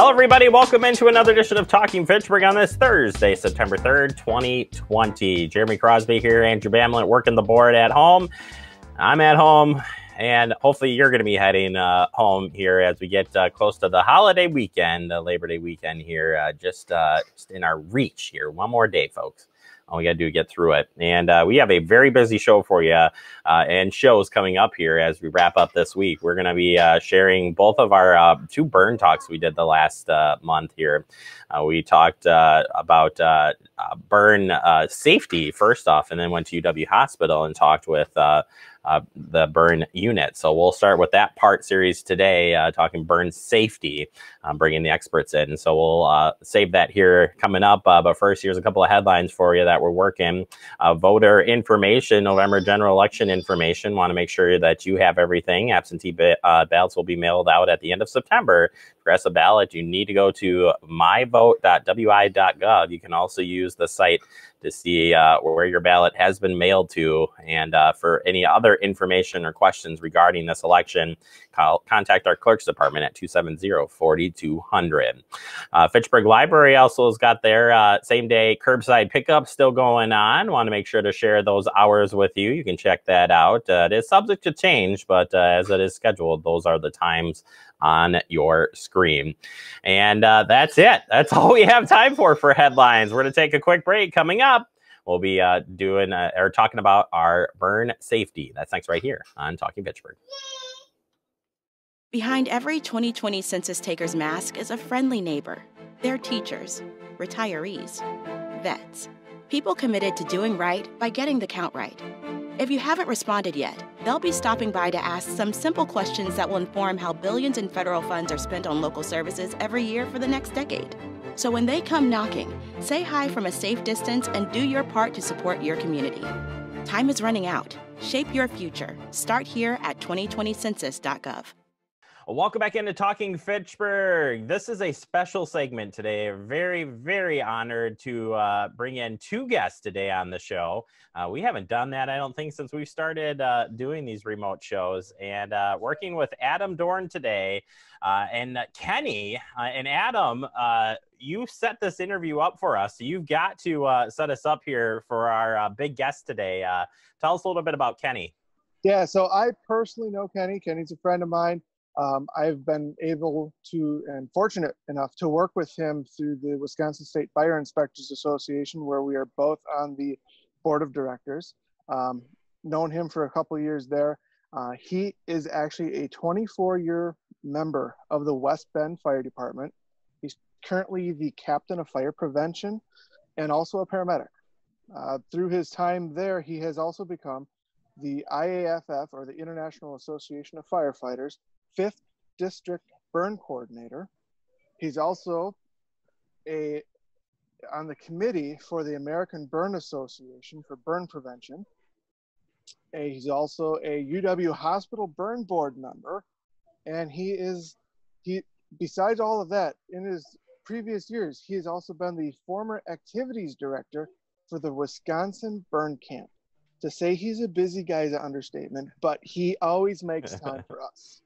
Hello, everybody. Welcome into another edition of Talking Fitchburg on this Thursday, September 3rd, 2020. Jeremy Crosby here, Andrew Pavement working the board at home. I'm at home, and hopefully you're going to be heading home here as we get close to the holiday weekend, the Labor Day weekend here, just in our reach here. One more day, folks. All we got to do is get through it. And we have a very busy show for you and shows coming up here as we wrap up this week. We're going to be sharing both of our two burn talks we did the last month here. We talked about burn safety first off, and then went to UW Hospital and talked with the burn unit. So we'll start with that part series today, talking burn safety, bringing the experts in. And so we'll save that here coming up. But first, here's a couple of headlines for you that we're working. Voter information, November general election information. Want to make sure that you have everything. Absentee ballots will be mailed out at the end of September. Press a ballot, you need to go to myvote.wi.gov. You can also use the site to see where your ballot has been mailed to. And for any other information or questions regarding this election, contact our clerk's department at 270-4200. Fitchburg Library also has got their same-day curbside pickup still going on. Want to make sure to share those hours with you. You can check that out. It is subject to change, but as it is scheduled, those are the times on your screen. And that's it. That's all we have time for headlines. We're going to take a quick break. Coming up, we'll be talking about our burn safety. That's next right here on Talking Fitchburg. Behind every 2020 census taker's mask is a friendly neighbor. They're teachers, retirees, vets, people committed to doing right by getting the count right. If you haven't responded yet, they'll be stopping by to ask some simple questions that will inform how billions in federal funds are spent on local services every year for the next decade. So when they come knocking, say hi from a safe distance and do your part to support your community. Time is running out. Shape your future. Start here at 2020census.gov. Welcome back into Talking Fitchburg. This is a special segment today. Very, very honored to bring in two guests today on the show. We haven't done that, I don't think, since we started doing these remote shows. And working with Adam Dorn today and Kenny. And Adam, you set this interview up for us. So you've got to set us up here for our big guest today. Tell us a little bit about Kenny. Yeah, so I personally know Kenny. Kenny's a friend of mine. I've been able to and fortunate enough to work with him through the Wisconsin State Fire Inspectors Association, where we are both on the board of directors. Known him for a couple of years there. He is actually a 24-year member of the West Bend Fire Department. He's currently the captain of fire prevention and also a paramedic. Through his time there, he has also become the IAFF, or the International Association of Firefighters, 5th District Burn Coordinator. He's also on the committee for the American Burn Association for burn prevention. He's also a UW Hospital Burn Board member. And he besides all of that, in his previous years, he has also been the former activities director for the Wisconsin Burn Camp. To say he's a busy guy is an understatement, but he always makes time for us.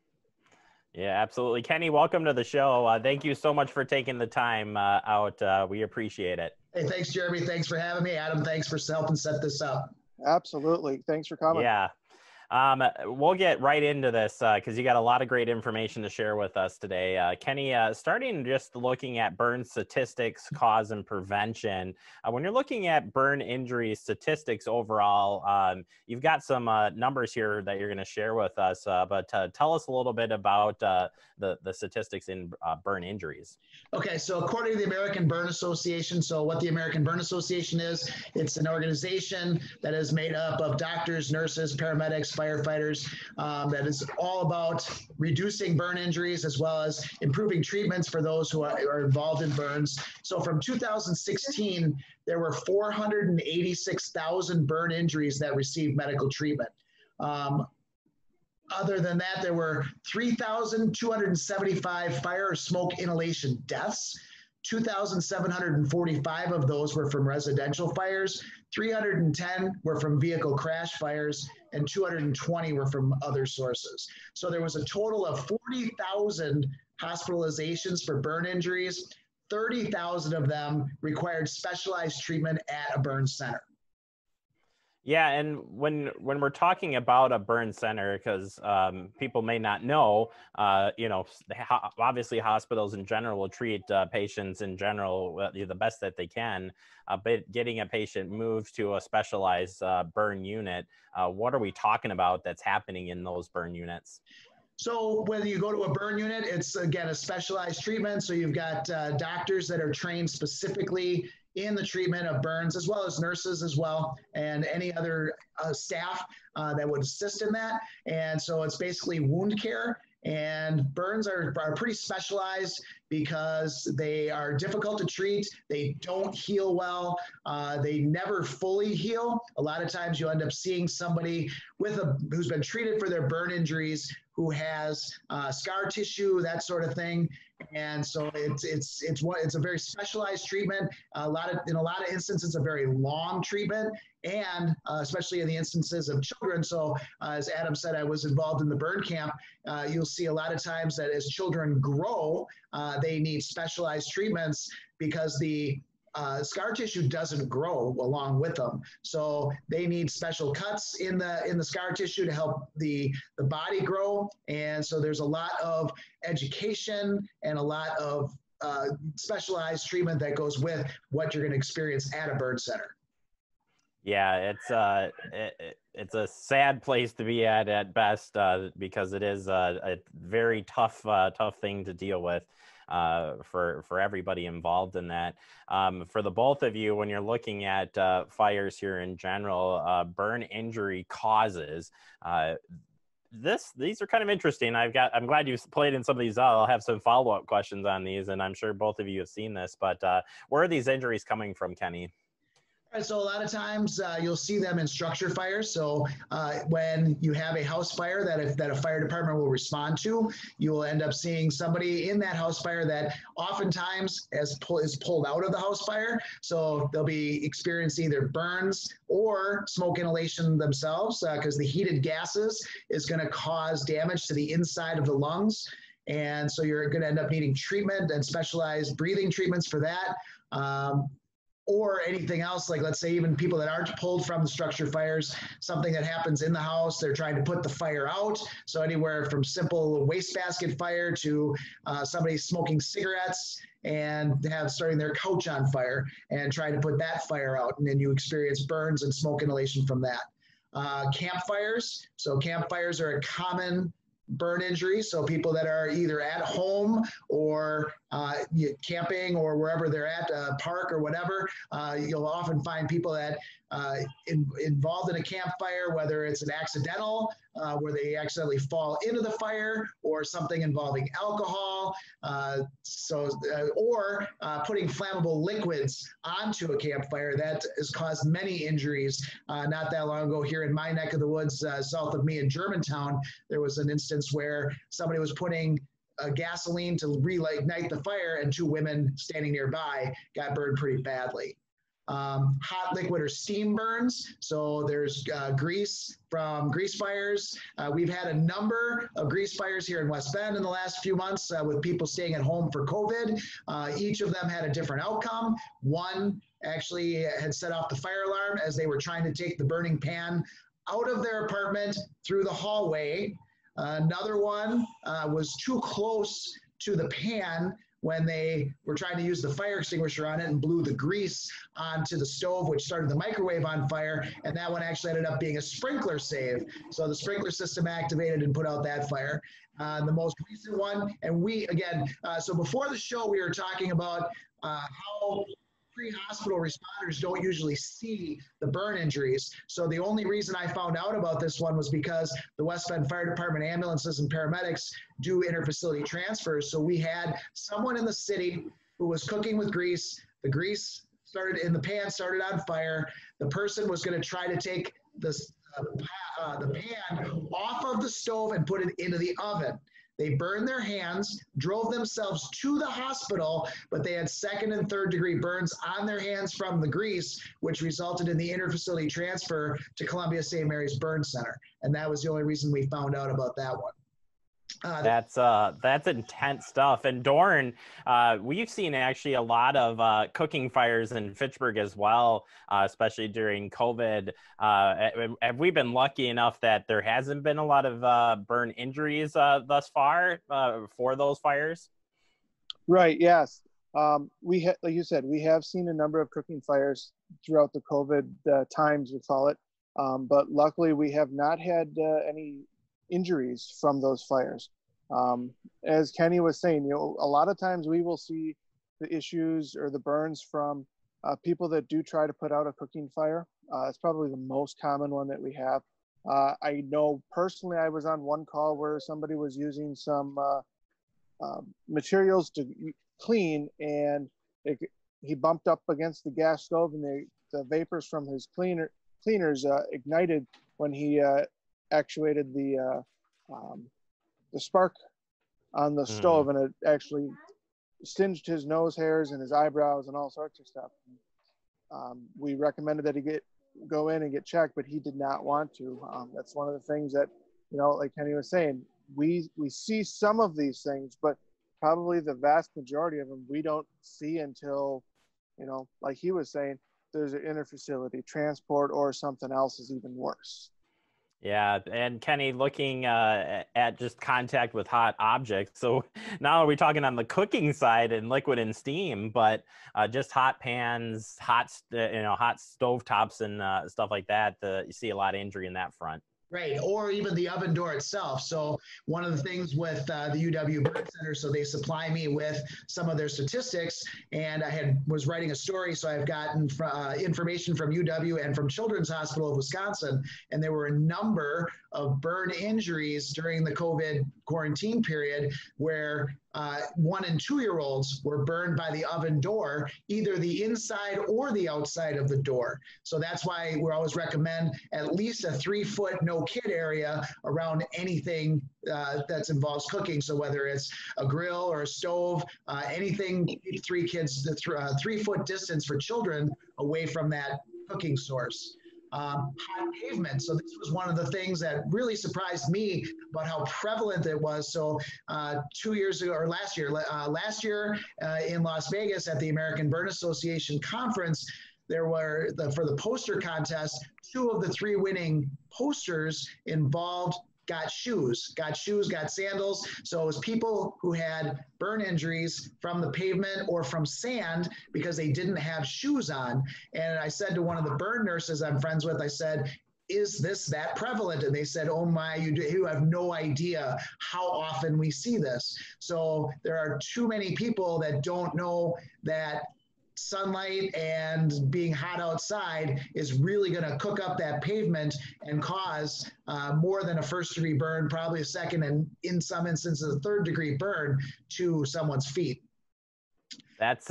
Yeah, absolutely. Kenny, welcome to the show. Thank you so much for taking the time out. We appreciate it. Hey, thanks, Jeremy. Thanks for having me. Adam, thanks for helping set this up. Absolutely. Thanks for coming. Yeah. We'll get right into this because you got a lot of great information to share with us today. Kenny, starting just looking at burn statistics, cause and prevention. When you're looking at burn injury statistics overall, you've got some numbers here that you're going to share with us, but tell us a little bit about the statistics in burn injuries. Okay, so according to the American Burn Association, so what the American Burn Association is, it's an organization that is made up of doctors, nurses, paramedics, firefighters, that is all about reducing burn injuries as well as improving treatments for those who are involved in burns. So from 2016, there were 486,000 burn injuries that received medical treatment. Other than that, there were 3,275 fire or smoke inhalation deaths. 2,745 of those were from residential fires, 310 were from vehicle crash fires, and 220 were from other sources. So there was a total of 40,000 hospitalizations for burn injuries, 30,000 of them required specialized treatment at a burn center. Yeah, and when we're talking about a burn center, because people may not know, obviously hospitals in general will treat patients in general the best that they can, but getting a patient moved to a specialized burn unit, what are we talking about that's happening in those burn units? So when you go to a burn unit, it's, again, a specialized treatment. So you've got doctors that are trained specifically in the treatment of burns, as well as nurses as well, and any other staff that would assist in that. And so it's basically wound care. And burns are pretty specialized because they are difficult to treat. They don't heal well. They never fully heal. A lot of times you end up seeing somebody who's been treated for their burn injuries who has scar tissue, that sort of thing. And so it's a very specialized treatment. In a lot of instances, a very long treatment, and especially in the instances of children. So as Adam said, I was involved in the burn camp. You'll see a lot of times that as children grow, they need specialized treatments because the scar tissue doesn't grow along with them. So they need special cuts in the scar tissue to help the body grow. And so there's a lot of education and a lot of specialized treatment that goes with what you're going to experience at a burn center. Yeah, it's a sad place to be at best, because it is a very tough thing to deal with for everybody involved in that. For the both of you, when you're looking at fires here in general, burn injury causes, these are kind of interesting. I'm glad you played in some of these. I'll have some follow-up questions on these, and I'm sure both of you have seen this, but where are these injuries coming from, Kenny? All right, so a lot of times you'll see them in structure fires. So when you have a house fire that a fire department will respond to, you will end up seeing somebody in that house fire that oftentimes is pulled out of the house fire. So they'll be experiencing either burns or smoke inhalation themselves, because the heated gases is going to cause damage to the inside of the lungs. And so you're going to end up needing treatment and specialized breathing treatments for that. Or anything else, like let's say even people that aren't pulled from the structure fires, something that happens in the house, they're trying to put the fire out. So anywhere from simple wastebasket fire to somebody smoking cigarettes and starting their couch on fire and trying to put that fire out. And then you experience burns and smoke inhalation from that. Campfires. So campfires are a common burn injury. So people that are either at home or camping or wherever they're at, park or whatever, you'll often find people that involved in a campfire, whether it's an accidental, where they accidentally fall into the fire, or something involving alcohol, or putting flammable liquids onto a campfire. That has caused many injuries. Not that long ago here in my neck of the woods, south of me in Germantown, there was an instance where somebody was putting gasoline to reignite the fire, and two women standing nearby got burned pretty badly. Hot liquid or steam burns. So there's grease from grease fires. We've had a number of grease fires here in West Bend in the last few months with people staying at home for COVID. Each of them had a different outcome. One actually had set off the fire alarm as they were trying to take the burning pan out of their apartment through the hallway. Another one was too close to the pan when they were trying to use the fire extinguisher on it and blew the grease onto the stove, which started the microwave on fire. And that one actually ended up being a sprinkler save. So the sprinkler system activated and put out that fire. The most recent one, and so before the show, we were talking about how pre-hospital responders don't usually see the burn injuries. So the only reason I found out about this one was because the West Bend Fire Department ambulances and paramedics do interfacility transfers. So we had someone in the city who was cooking with grease. The grease started in the pan, started on fire. The person was going to try to take the pan off of the stove and put it into the oven. They burned their hands, drove themselves to the hospital, but they had second and third degree burns on their hands from the grease, which resulted in the interfacility transfer to Columbia St. Mary's Burn Center. And that was the only reason we found out about that one. That's intense stuff. And Dorn, we've seen actually a lot of cooking fires in Fitchburg as well, especially during COVID. Have we been lucky enough that there hasn't been a lot of burn injuries thus far for those fires? Right. Yes. Like you said, we have seen a number of cooking fires throughout the COVID times, we call it. But luckily, we have not had any injuries from those fires. As Kenny was saying, a lot of times we will see the issues or the burns from people that do try to put out a cooking fire. It's probably the most common one that we have. I know personally, I was on one call where somebody was using some materials to clean, and he bumped up against the gas stove, and the vapors from his cleaners ignited when he actuated the spark on the stove, and it actually singed his nose hairs and his eyebrows and all sorts of stuff. We recommended that he go in and get checked, but he did not want to. That's one of the things that, like Kenny was saying, we see some of these things, but probably the vast majority of them we don't see until, like he was saying, there's an interfacility transport or something else is even worse. Yeah, and Kenny, looking at just contact with hot objects. So now are we talking on the cooking side and liquid and steam, but just hot pans, hot stove tops and stuff like that. You see a lot of injury in that front. Right, or even the oven door itself. So one of the things with the UW Burn Center, so they supply me with some of their statistics, and I was writing a story, so I've gotten information from UW and from Children's Hospital of Wisconsin, and there were a number of burn injuries during the COVID quarantine period where 1 and 2-year-olds were burned by the oven door, either the inside or the outside of the door. So that's why we always recommend at least a 3-foot no kid area around anything that involves cooking. So whether it's a grill or a stove, anything, 3-foot distance for children away from that cooking source. Hot pavement. So this was one of the things that really surprised me about how prevalent it was. So 2 years ago, or last year in Las Vegas at the American Burn Association conference, there were, for the poster contest, 2 of the 3 winning posters got shoes, got sandals. So it was people who had burn injuries from the pavement or from sand because they didn't have shoes on. And I said to one of the burn nurses I'm friends with, I said, is this that prevalent? And they said, oh my, you have no idea how often we see this. So there are too many people that don't know that sunlight and being hot outside is really going to cook up that pavement and cause more than a 1st-degree burn, probably a 2nd, and in some instances a 3rd-degree burn to someone's feet. That's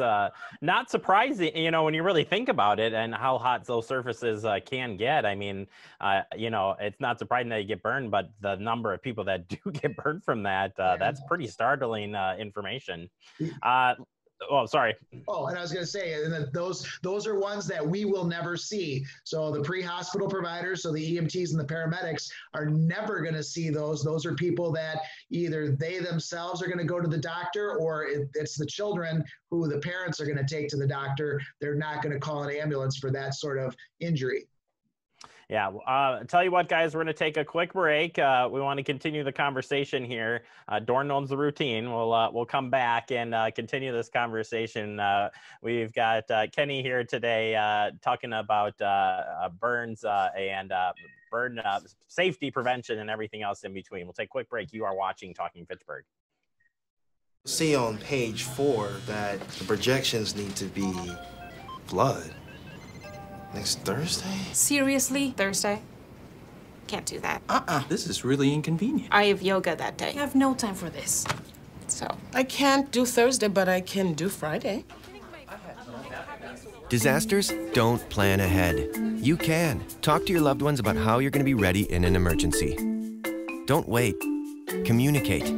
not surprising, when you really think about it and how hot those surfaces can get. I mean, it's not surprising that you get burned, but the number of people that do get burned from that, that's pretty startling information. Oh, sorry. Oh, and I was going to say, and those are ones that we will never see. So the pre-hospital providers, so the EMTs and the paramedics are never going to see those. Those are people that either they themselves are going to go to the doctor, or it's the children who the parents are going to take to the doctor. They're not going to call an ambulance for that sort of injury. Yeah. Tell you what, guys, we're going to take a quick break. We want to continue the conversation here. Dorn knows the routine. We'll come back and continue this conversation. We've got Kenny here today talking about burns and burn safety prevention and everything else in between. We'll take a quick break. You are watching Talking Fitchburg. See on page 4 that the projections need to be blood. Next Thursday? Seriously? Thursday? Can't do that. This is really inconvenient. I have yoga that day. I have no time for this. So. I can't do Thursday, but I can do Friday. Disasters don't plan ahead. You can. Talk to your loved ones about how you're going to be ready in an emergency. Don't wait. Communicate.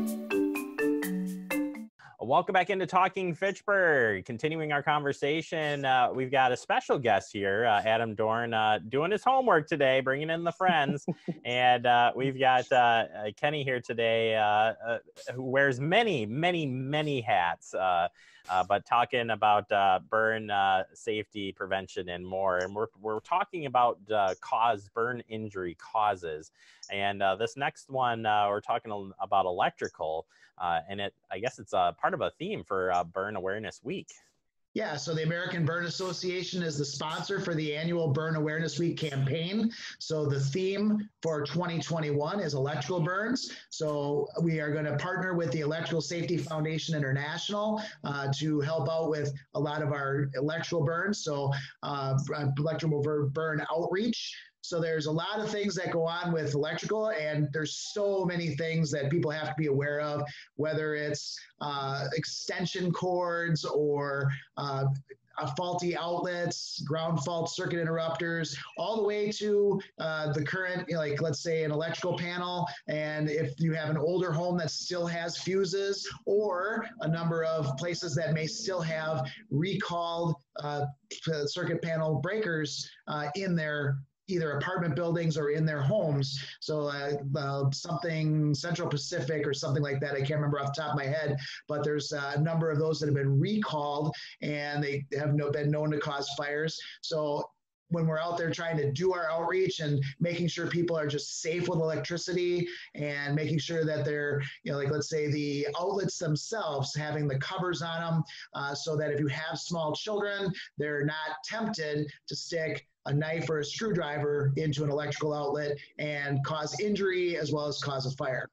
Welcome back into Talking Fitchburg. Continuing our conversation, we've got a special guest here, Adam Dorn, doing his homework today, bringing in the friends. And we've got Kenny here today, who wears many, many, many hats, but talking about burn safety, prevention, and more. And we're talking about burn injury causes. And this next one, we're talking about electrical. And I guess it's part of a theme for Burn Awareness Week. Yeah, so the American Burn Association is the sponsor for the annual Burn Awareness Week campaign. So the theme for 2021 is electrical burns. So we are going to partner with the Electrical Safety Foundation International to help out with a lot of our electrical burns. So electrical burn outreach. So there's a lot of things that go on with electrical, and there's so many things that people have to be aware of, whether it's extension cords or faulty outlets, ground fault circuit interrupters, all the way to the current, like let's say an electrical panel. And if you have an older home that still has fuses, or a number of places that may still have recalled circuit panel breakers in their either apartment buildings or in their homes. So something Central Pacific or something like that, I can't remember off the top of my head, but there's a number of those that have been recalled and they have been known to cause fires. So when we're out there trying to do our outreach and making sure people are just safe with electricity and making sure that they're, like let's say the outlets themselves, having the covers on them so that if you have small children, they're not tempted to stick a knife or a screwdriver into an electrical outlet and cause injury as well as cause a fire.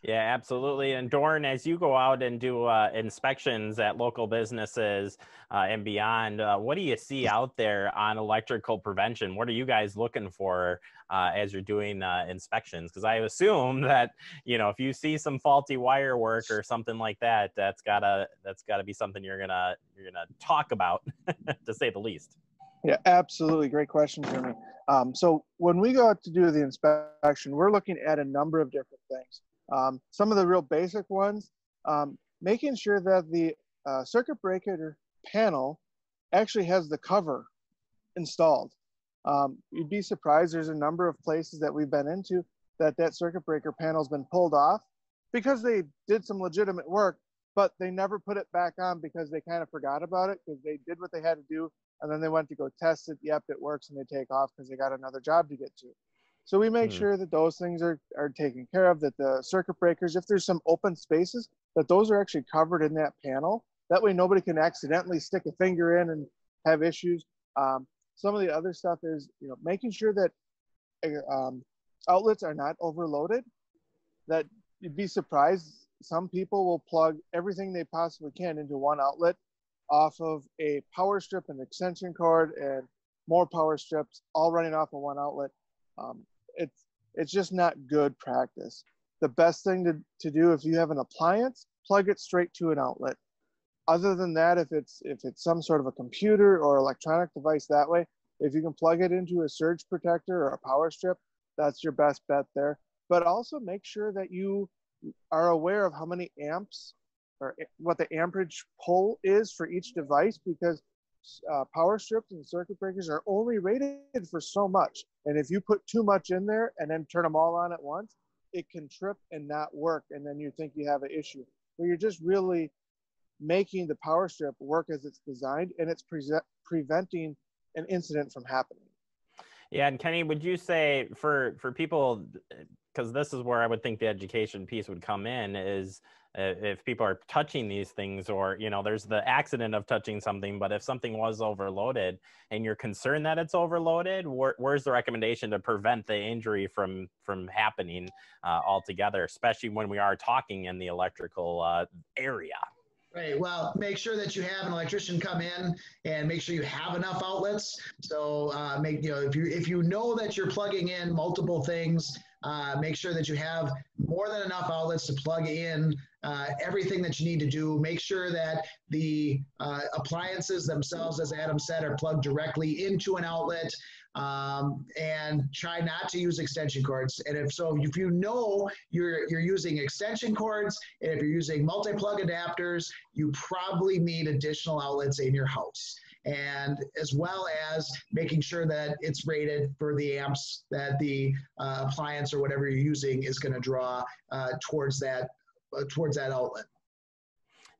Yeah, absolutely. And Dorn, as you go out and do inspections at local businesses and beyond, what do you see out there on electrical prevention? What are you guys looking for as you're doing inspections? Because I assume that, if you see some faulty wire work or something like that, that's gotta be something you're gonna talk about, to say the least. Yeah, absolutely. Great question, Jeremy. So when we go out to do the inspection, we're looking at a number of different things. Some of the real basic ones, making sure that the circuit breaker panel actually has the cover installed. You'd be surprised, there's a number of places that we've been into that circuit breaker panel's been pulled off because they did some legitimate work, but they never put it back on because they kind of forgot about it because they did what they had to do. And then they went to go test it. Yep, it works, and they take off because they got another job to get to. So we make sure that those things are taken care of, that the circuit breakers, if there's some open spaces, that those are actually covered in that panel. That way nobody can accidentally stick a finger in and have issues. Some of the other stuff is, making sure that outlets are not overloaded. That you'd be surprised, some people will plug everything they possibly can into one outlet off of a power strip and extension cord and more power strips all running off of one outlet. It's just not good practice. The best thing to do, if you have an appliance, plug it straight to an outlet. Other than that, if it's some sort of a computer or electronic device that way, if you can plug it into a surge protector or a power strip, that's your best bet there. But also make sure that you are aware of how many amps or what the amperage pull is for each device, because power strips and circuit breakers are only rated for so much. And if you put too much in there and then turn them all on at once, it can trip and not work. And then you think you have an issue. But you're just really making the power strip work as it's designed, and it's preventing an incident from happening. Yeah, and Kenny, would you say for people, because this is where I would think the education piece would come in, is if people are touching these things, or, there's the accident of touching something, but if something was overloaded and you're concerned that it's overloaded, where's the recommendation to prevent the injury from happening altogether, especially when we are talking in the electrical area? Right. Well, make sure that you have an electrician come in and make sure you have enough outlets. So if you know that you're plugging in multiple things, make sure that you have more than enough outlets to plug in everything that you need to do. Make sure that the appliances themselves, as Adam said, are plugged directly into an outlet, and try not to use extension cords. And if you know you're using extension cords, and if you're using multi-plug adapters, you probably need additional outlets in your house. And as well as making sure that it's rated for the amps that the appliance or whatever you're using is going to draw towards that outlet.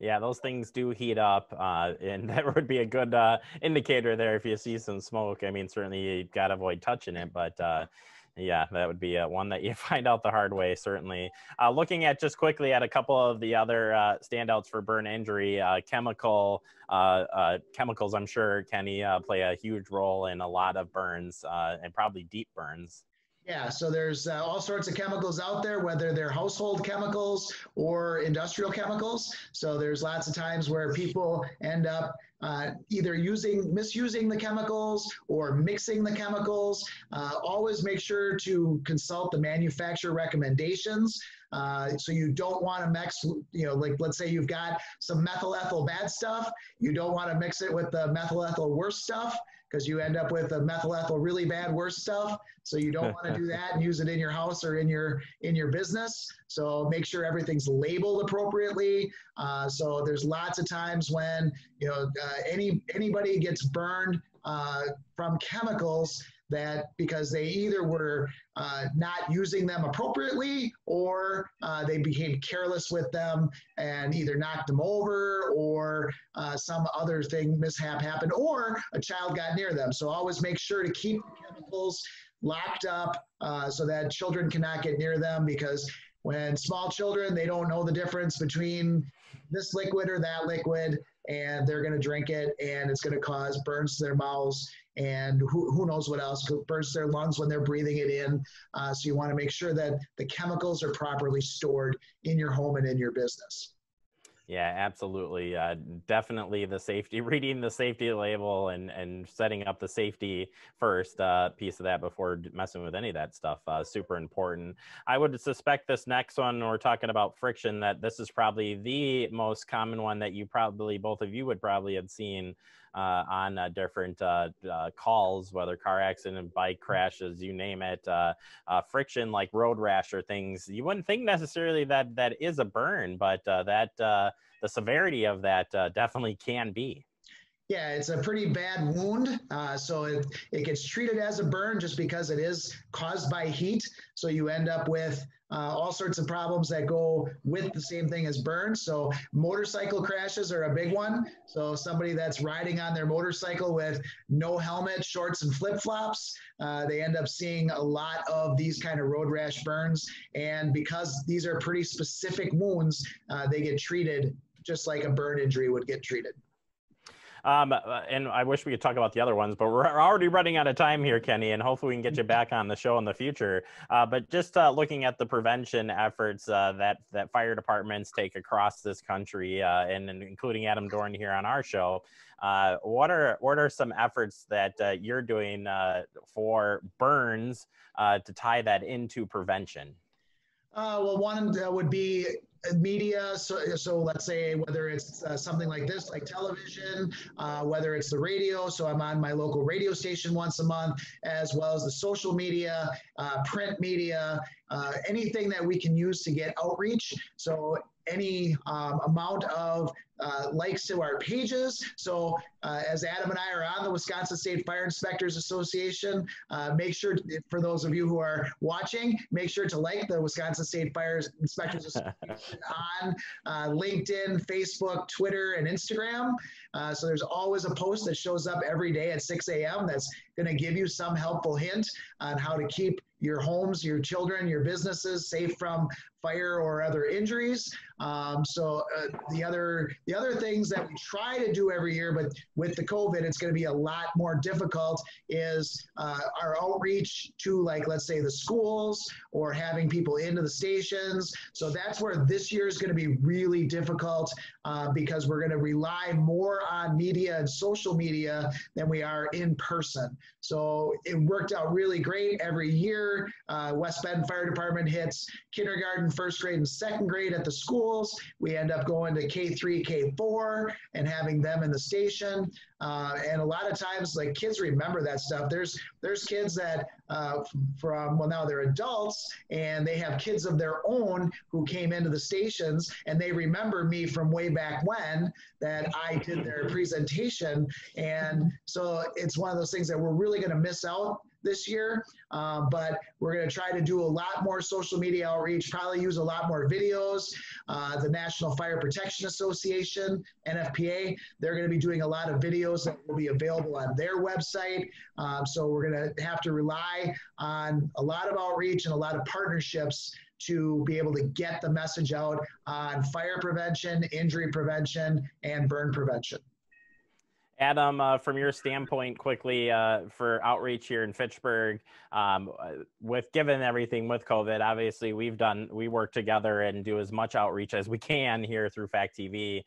Yeah, those things do heat up, and that would be a good indicator there if you see some smoke. I mean, certainly you got to avoid touching it, but yeah, that would be one that you find out the hard way, certainly. Looking at just quickly at a couple of the other standouts for burn injury, chemicals, I'm sure, Kenny, play a huge role in a lot of burns, and probably deep burns. Yeah, so there's all sorts of chemicals out there, whether they're household chemicals or industrial chemicals. So there's lots of times where people end up either misusing the chemicals or mixing the chemicals. Always make sure to consult the manufacturer recommendations. So you don't want to mix, like let's say you've got some methyl ethyl bad stuff. You don't want to mix it with the methyl ethyl worse stuff, because you end up with a methyl ethyl really bad worse stuff. So you don't want to do that and use it in your house or in your business. So make sure everything's labeled appropriately. So there's lots of times when anybody gets burned from chemicals, that because they either were not using them appropriately, or they became careless with them and either knocked them over, or some other mishap happened, or a child got near them. So always make sure to keep the chemicals locked up so that children cannot get near them, because when small children, they don't know the difference between this liquid or that liquid, and they're going to drink it, and it's going to cause burns to their mouths, and who knows what else, burns to their lungs when they're breathing it in. So you want to make sure that the chemicals are properly stored in your home and in your business. Yeah, absolutely. Definitely the safety, reading the safety label and setting up the safety first piece of that before messing with any of that stuff. Super important. I would suspect this next one, we're talking about friction, that this is probably the most common one that both of you would probably have seen on different calls, whether car accident, bike crashes, you name it. Friction like road rash or things, you wouldn't think necessarily that is a burn, but the severity of that definitely can be. Yeah, it's a pretty bad wound. So it gets treated as a burn just because it is caused by heat. So you end up with all sorts of problems that go with the same thing as burns. So motorcycle crashes are a big one. So somebody that's riding on their motorcycle with no helmet, shorts, and flip-flops, they end up seeing a lot of these kind of road rash burns. And because these are pretty specific wounds, they get treated just like a burn injury would get treated. And I wish we could talk about the other ones, but we're already running out of time here, Kenny, and hopefully we can get you back on the show in the future. But just looking at the prevention efforts that fire departments take across this country, and including Adam Dorn here on our show, what are some efforts that you're doing for burns to tie that into prevention? Well, one would be media. So let's say whether it's something like this, like television, whether it's the radio. So I'm on my local radio station once a month, as well as the social media, print media, anything that we can use to get outreach. So any amount of likes to our pages. So as Adam and I are on the Wisconsin State Fire Inspectors Association, make sure, for those of you who are watching, make sure to like the Wisconsin State Fire Inspectors Association on LinkedIn, Facebook, Twitter, and Instagram. So there's always a post that shows up every day at 6 a.m. that's going to give you some helpful hint on how to keep your homes, your children, your businesses safe from fire or other injuries. So the other things that we try to do every year, but with the COVID, it's going to be a lot more difficult, is our outreach to, like, let's say the schools, or having people into the stations. So that's where this year is going to be really difficult, because we're going to rely more on media and social media than we are in person. So it worked out really great every year. year, West Bend Fire Department hits kindergarten, first grade, and second grade at the schools. We end up going to K3, K4, and having them in the station. And a lot of times, like, kids remember that stuff. There's kids that well, now they're adults and they have kids of their own who came into the stations, and they remember me from way back when that I did their presentation. And so it's one of those things that we're really going to miss out this year, but we're going to try to do a lot more social media outreach, probably use a lot more videos. The National Fire Protection Association, NFPA, they're going to be doing a lot of videos that will be available on their website. So we're going to have to rely on a lot of outreach and a lot of partnerships to be able to get the message out on fire prevention, injury prevention, and burn prevention. Adam, from your standpoint, quickly, for outreach here in Fitchburg, with given everything with COVID, obviously we work together and do as much outreach as we can here through Fact TV.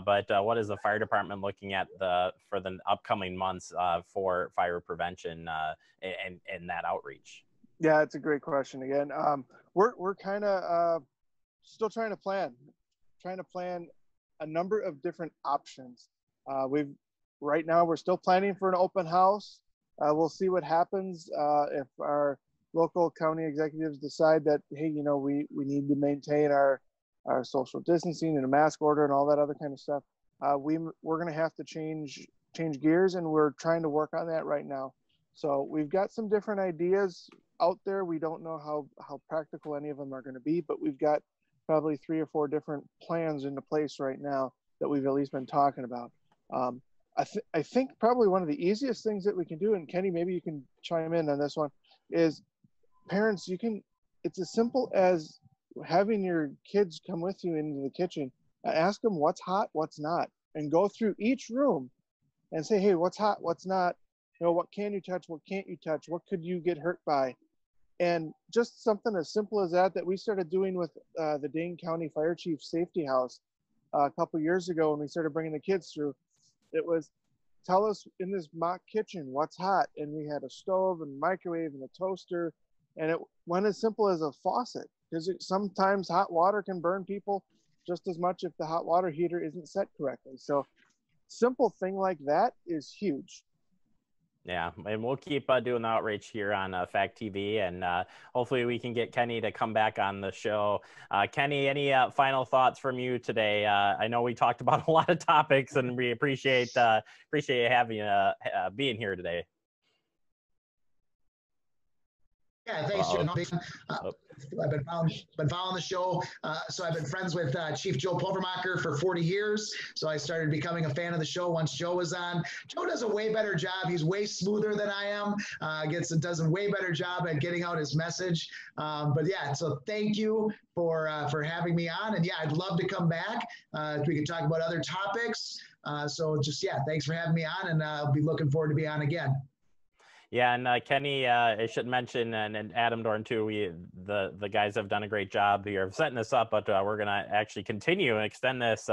But what is the fire department looking at for the upcoming months for fire prevention and that outreach? Yeah, it's a great question. Again, we're kind of still trying to plan a number of different options. Right now, we're still planning for an open house. We'll see what happens if our local county executives decide that, hey, you know, we need to maintain our social distancing and a mask order and all that other kind of stuff. We're going to have to change gears, and we're trying to work on that right now. So we've got some different ideas out there. We don't know how practical any of them are going to be, but we've got probably 3 or 4 different plans into place right now that we've at least been talking about. I think probably one of the easiest things that we can do, and Kenny, maybe you can chime in on this one, is parents, it's as simple as having your kids come with you into the kitchen, ask them what's hot, what's not, and go through each room and say, hey, what's hot, what's not, you know, what can you touch, what can't you touch, what could you get hurt by? And just something as simple as that we started doing with the Dane County Fire Chief Safety House a couple years ago when we started bringing the kids through. It was, tell us in this mock kitchen what's hot, and we had a stove and microwave and a toaster, and it went as simple as a faucet, because sometimes hot water can burn people just as much if the hot water heater isn't set correctly. So simple thing like that is huge. Yeah, and we'll keep doing the outreach here on Fact TV, and hopefully we can get Kenny to come back on the show. Kenny, any final thoughts from you today? I know we talked about a lot of topics, and we appreciate having being here today. Yeah, thanks, Jim. I've been following the show. So I've been friends with Chief Joe Pulvermacher for 40 years. So I started becoming a fan of the show once Joe was on. Joe does a way better job. He's way smoother than I am. Does a way better job at getting out his message. But yeah, so thank you for having me on. And yeah, I'd love to come back. We can talk about other topics. So just, yeah, thanks for having me on, and I'll be looking forward to be on again. Yeah, and Kenny, I should mention, and Adam Dorn too, the guys have done a great job here of setting this up, but we're going to actually continue and extend this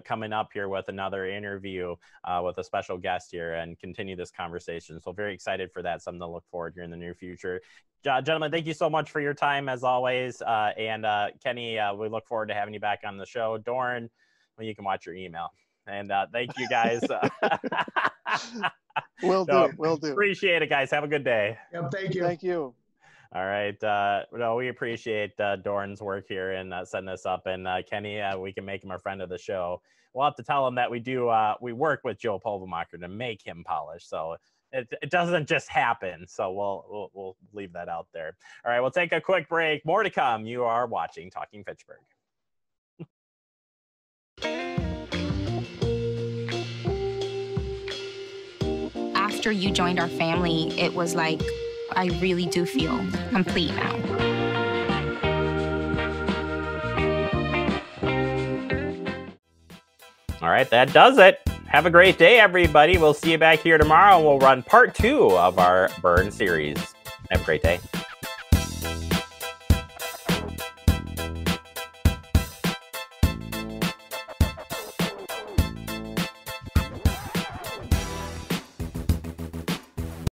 coming up here with another interview with a special guest here and continue this conversation. So very excited for that, something to look forward here in the near future. Gentlemen, thank you so much for your time as always. And Kenny, we look forward to having you back on the show. Dorn, well, you can watch your email. And thank you guys. Will do. Appreciate it, guys. Have a good day. Yep, thank you. Thank you. All right. No, we appreciate Dorn's work here and setting this up. And Kenny, we can make him a friend of the show. We'll have to tell him that we work with Joe Pulvermacher to make him polish. So it doesn't just happen. So we'll leave that out there. All right. We'll take a quick break. More to come. You are watching Talking Fitchburg. After you joined our family, it was like, I really do feel complete now. All right, that does it. Have a great day, everybody. We'll see you back here tomorrow. We'll run part 2 of our burn series. Have a great day.